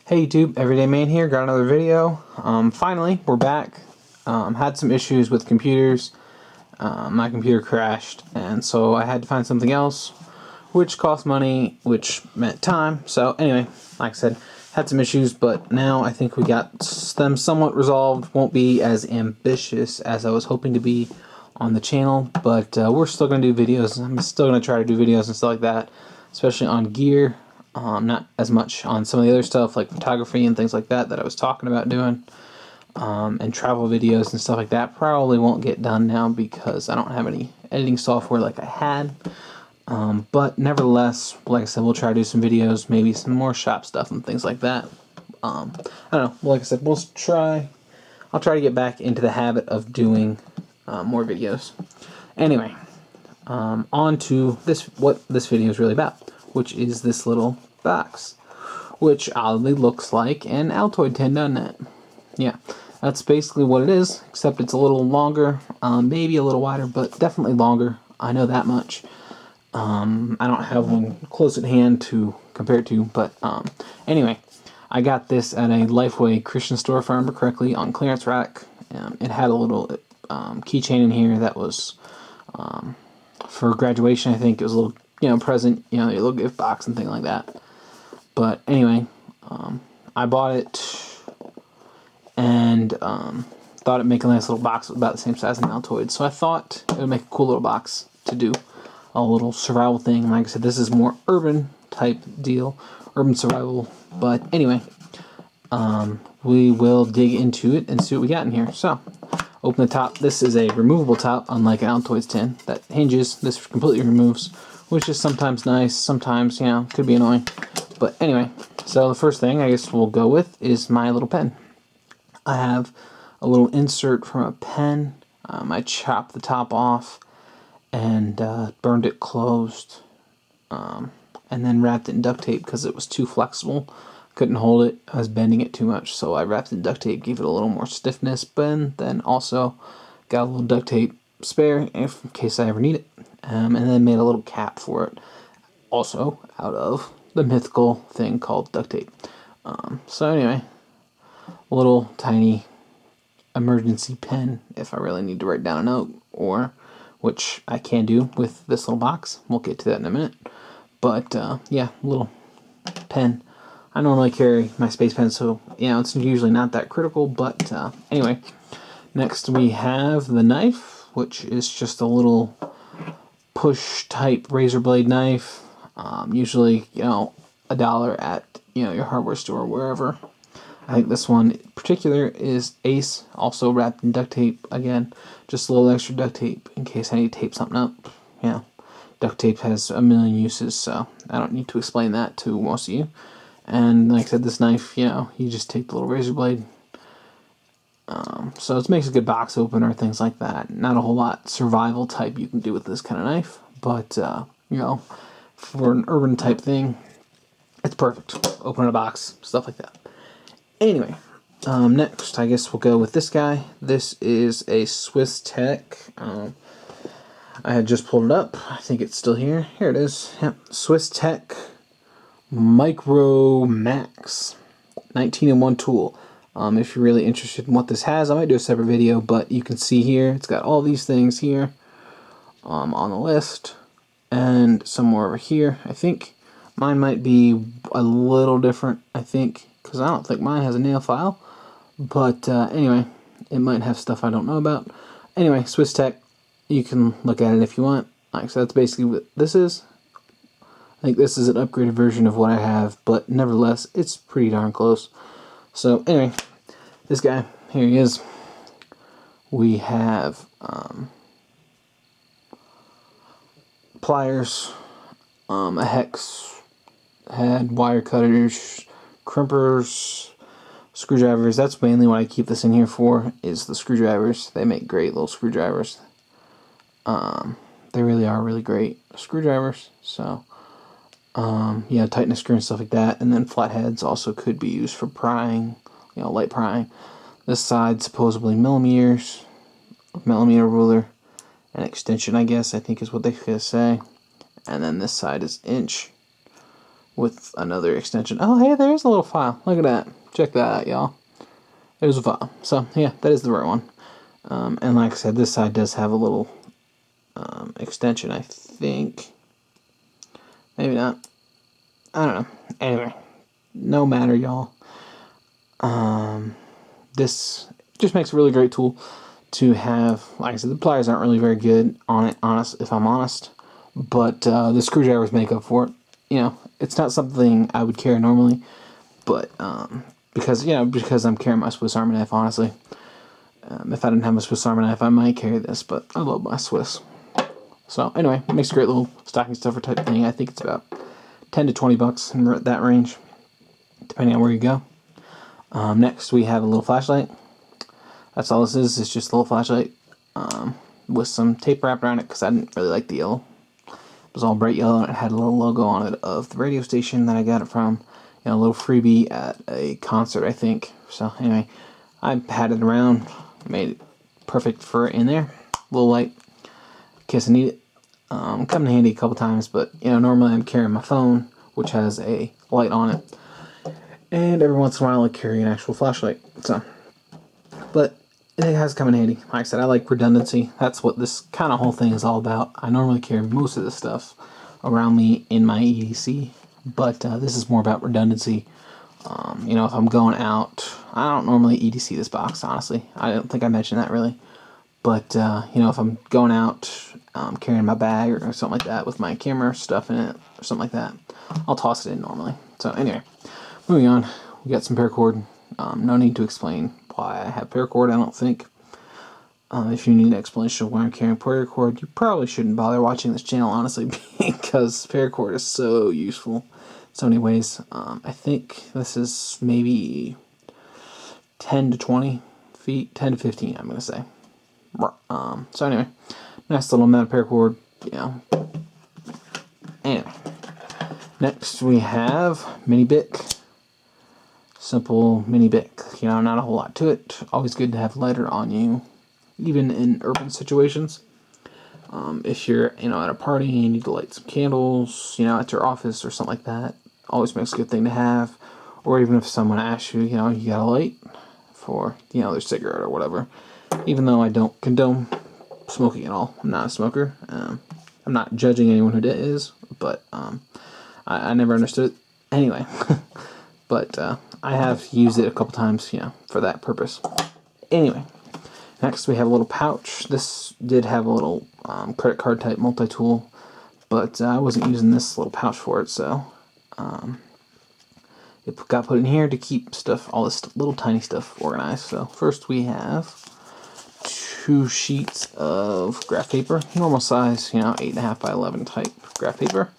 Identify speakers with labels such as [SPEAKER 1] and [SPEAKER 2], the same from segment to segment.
[SPEAKER 1] Hey YouTube, Everyday Man here, got another video. Finally, we're back. Had some issues with computers. My computer crashed, and so I had to find something else, which cost money, which meant time. So anyway, like I said, had some issues, but now I think we got them somewhat resolved. Won't be as ambitious as I was hoping to be on the channel, but we're still going to do videos. I'm still going to try to do videos and stuff like that, especially on gear. Not as much on some of the other stuff like photography and things like that I was talking about doing, and travel videos and stuff like that probably won't get done now because I don't have any editing software like I had. But nevertheless, like I said, we'll try to do some videos, maybe some more shop stuff and things like that. I don't know. Like I said, I'll try to get back into the habit of doing more videos. Anyway, on to what this video is really about, which is this little box, which oddly looks like an Altoid tin, doesn't it? Yeah, that's basically what it is, except it's a little longer, maybe a little wider, but definitely longer. I know that much. I don't have one close at hand to compare it to, but anyway, I got this at a Lifeway Christian store, if I remember correctly, on clearance rack. It had a little keychain in here that was for graduation. I think it was a little, present, a little gift box and thing like that. But anyway, I bought it and thought it'd make a nice little box. It was about the same size as an Altoid, so I thought it would make a cool little box to do a little survival thing. Like I said, this is more urban type deal, urban survival. But anyway, we will dig into it and see what we got in here. So, open the top. This is a removable top, unlike an Altoids tin that hinges. This completely removes, which is sometimes nice, sometimes, could be annoying. But anyway, so the first thing I guess we'll go with is my little pen. I have a little insert from a pen. I chopped the top off and burned it closed, and then wrapped it in duct tape because it was too flexible. Couldn't hold it. I was bending it too much, so I wrapped it in duct tape, gave it a little more stiffness, but then also got a little duct tape spare in case I ever need it, and then made a little cap for it, also out of the mythical thing called duct tape. So anyway, a little tiny emergency pen if I really need to write down a note, or which I can do with this little box. We'll get to that in a minute. But yeah, little pen. I normally carry my space pen, so it's usually not that critical. But anyway, next we have the knife, which is just a little push type razor blade knife. Usually, $1 at your hardware store or wherever. I think this one in particular is Ace, also wrapped in duct tape. Again, just a little extra duct tape in case I need to tape something up. Duct tape has a million uses, so I don't need to explain that to most of you. And like I said, this knife, you just take the little razor blade. So it makes a good box opener, things like that. Not a whole lot survival type you can do with this kind of knife, but for an urban type thing, it's perfect. Open a box, stuff like that. Anyway, next I guess we'll go with this guy. This is a Swiss Tech. I had just pulled it up. I think it's still here. Here it is. Yep. Swiss Tech Micro Max 19-in-1 tool. If you're really interested in what this has, I might do a separate video, but you can see here it's got all these things here on the list, and somewhere over here. I think mine might be a little different, because I don't think mine has a nail file. But anyway, it might have stuff I don't know about. Anyway, Swiss Tech, you can look at it if you want. Like I said, that's basically what this is. I think this is an upgraded version of what I have, but nevertheless, it's pretty darn close. So anyway, this guy, here he is. We have pliers, a hex head, wire cutters, crimpers, screwdrivers. That's mainly what I keep this in here for, is the screwdrivers. They make great little screwdrivers. They really are really great screwdrivers. So tighten a screw and stuff like that. And then flatheads also could be used for prying, light prying. This side supposedly millimeters, millimeter ruler, an extension, I guess, I think is what they say. And then this side is inch. with another extension. Oh, hey, there's a little file. Look at that. Check that out, y'all. There's a file. So, yeah, that is the right one. And like I said, this side does have a little extension, I think. Maybe not. I don't know. Anyway, no matter, y'all. This just makes a really great tool to have. Like I said, the pliers aren't really very good on it, if I'm honest. But the screwdrivers make up for it. You know, it's not something I would carry normally, but because I'm carrying my Swiss Army knife, honestly. If I didn't have a Swiss Army knife, I might carry this, but I love my Swiss. So anyway, it makes a great little stocking stuffer type thing. I think it's about $10 to $20 in that range, depending on where you go. Next, we have a little flashlight. That's all this is. It's just a little flashlight with some tape wrapped around it because I didn't really like the yellow. It was all bright yellow and it had a little logo on it of the radio station that I got it from. You know, a little freebie at a concert, I think. So anyway, I had it around, made it perfect for in there. A little light, in case I need it. Come in handy a couple times, but you know, normally I'm carrying my phone, which has a light on it, and every once in a while I carry an actual flashlight. So, but it has come in handy. Like I said, I like redundancy. That's what this kind of whole thing is all about. I normally carry most of this stuff around me in my EDC, but this is more about redundancy. You know, if I'm going out, I don't normally EDC this box, honestly. I don't think I mentioned that really. But, you know, if I'm going out, carrying my bag or something like that with my camera stuff in it or something like that, I'll toss it in normally. So anyway, moving on, we got some paracord. No need to explain why I have paracord, I don't think. If you need an explanation of why I'm carrying paracord, you probably shouldn't bother watching this channel, honestly, because paracord is so useful in so many ways. I think this is maybe 10 to 20 feet, 10 to 15, I'm going to say. So anyway, nice little amount of paracord, you know. Anyway, next we have mini bic. Simple mini bic, you know, not a whole lot to it. Always good to have lighter on you, even in urban situations. If you're, you know, at a party and you need to light some candles, you know, at your office or something like that, always makes a good thing to have. Or even if someone asks you, you know, you got a light for, you know, their cigarette or whatever. Even though I don't condone smoking at all. I'm not a smoker. I'm not judging anyone who is, but I never understood it. Anyway, but I have used it a couple times, you know, for that purpose. Anyway, next we have a little pouch. This did have a little credit card type multi-tool, but I wasn't using this little pouch for it, so it got put in here to keep stuff, all this little tiny stuff organized. So first we have 2 sheets of graph paper, normal size, you know, 8.5 by 11 type graph paper.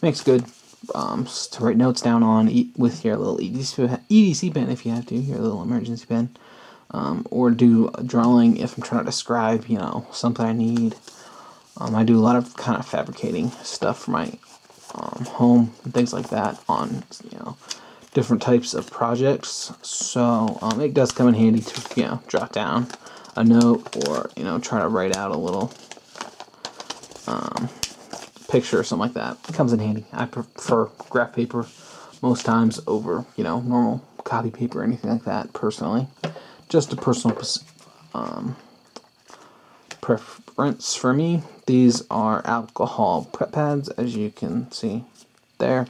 [SPEAKER 1] Makes good to write notes down on with your little EDC pen if you have to, your little emergency pen, or do a drawing if I'm trying to describe, you know, something I need. I do a lot of kind of fabricating stuff for my home and things like that on, you know, different types of projects. So it does come in handy to, you know, jot down a note or, you know, try to write out a little picture or something like that. It comes in handy. I prefer graph paper most times over, you know, normal copy paper or anything like that, personally. Just a personal preference for me. These are alcohol prep pads, as you can see there.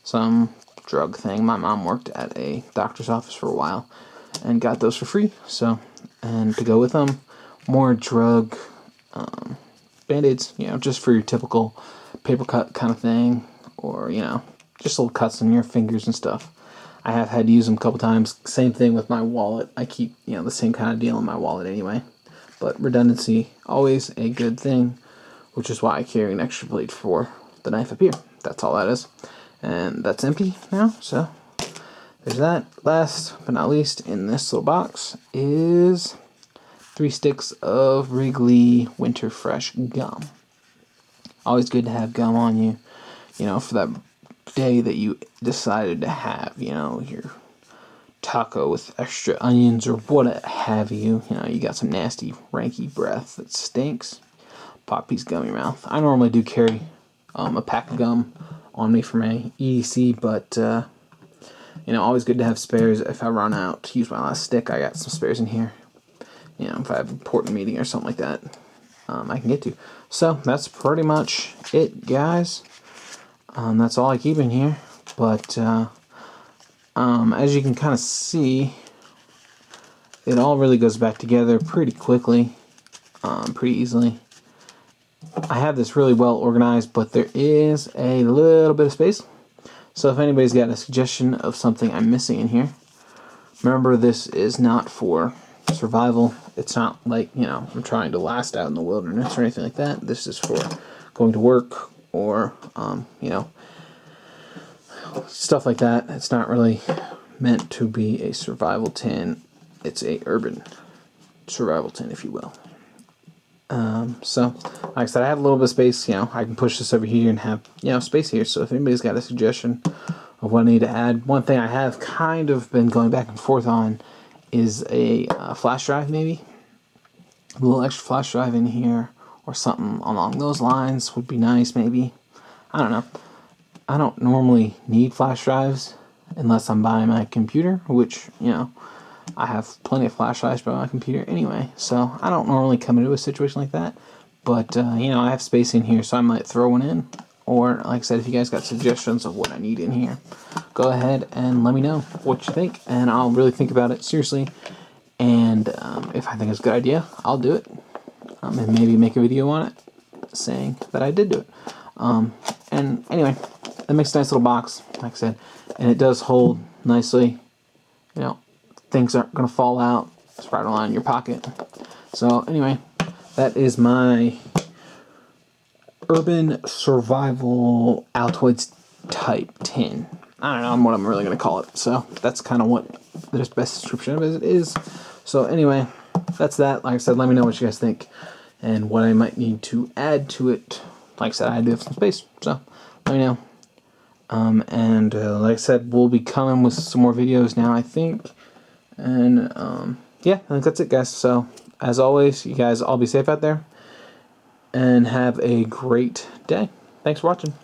[SPEAKER 1] Some drug thing. My mom worked at a doctor's office for a while and got those for free. So, and to go with them, more drug Band-Aids, you know, just for your typical paper cut kind of thing, or, you know, just little cuts on your fingers and stuff. I have had to use them a couple times. Same thing with my wallet. I keep, you know, the same kind of deal in my wallet anyway. But redundancy, always a good thing, which is why I carry an extra blade for the knife up here. That's all that is. And that's empty now, so there's that. Last but not least, in this little box is 3 sticks of Wrigley Winter Fresh gum. Always good to have gum on you, you know, for that day that you decided to have, you know, your taco with extra onions or what have you. You know, you got some nasty, ranky breath that stinks. Pop piece of gum in your mouth. I normally do carry a pack of gum on me for my EDC, but you know, always good to have spares if I run out to use my last stick. I got some spares in here. You know, if I have an important meeting or something like that, I can get to. So that's pretty much it, guys. That's all I keep in here. But as you can kind of see, it all really goes back together pretty quickly, pretty easily. I have this really well organized, but there is a little bit of space. So if anybody's got a suggestion of something I'm missing in here, remember this is not for survival. It's not like, you know, I'm trying to last out in the wilderness or anything like that. This is for going to work or, you know, stuff like that. It's not really meant to be a survival tin. It's a urban survival tin, if you will. So, like I said, I have a little bit of space. You know, I can push this over here and have, you know, space here. So if anybody's got a suggestion of what I need to add, one thing I have kind of been going back and forth on is a flash drive, maybe. A little extra flash drive in here or something along those lines would be nice, maybe. I don't know. I don't normally need flash drives unless I'm buying my computer, which, you know, I have plenty of flash drives by my computer anyway, so I don't normally come into a situation like that. But, you know, I have space in here, so I might throw one in. Or, like I said, if you guys got suggestions of what I need in here, go ahead and let me know what you think, and I'll really think about it seriously. And if I think it's a good idea, I'll do it. And maybe make a video on it saying that I did do it. And anyway, it makes a nice little box, like I said, and it does hold nicely. You know, things aren't going to fall out, sprout around in your pocket. So anyway, that is my urban survival Altoids type tin. I don't know what I'm really going to call it. So that's kind of what the best description of it is. So anyway, that's that. Like I said, let me know what you guys think and what I might need to add to it. Like I said, I do have some space, so let me know. And like I said, we'll be coming with some more videos now, I think. And yeah, I think that's it, guys. So as always, you guys all be safe out there and have a great day. Thanks for watching.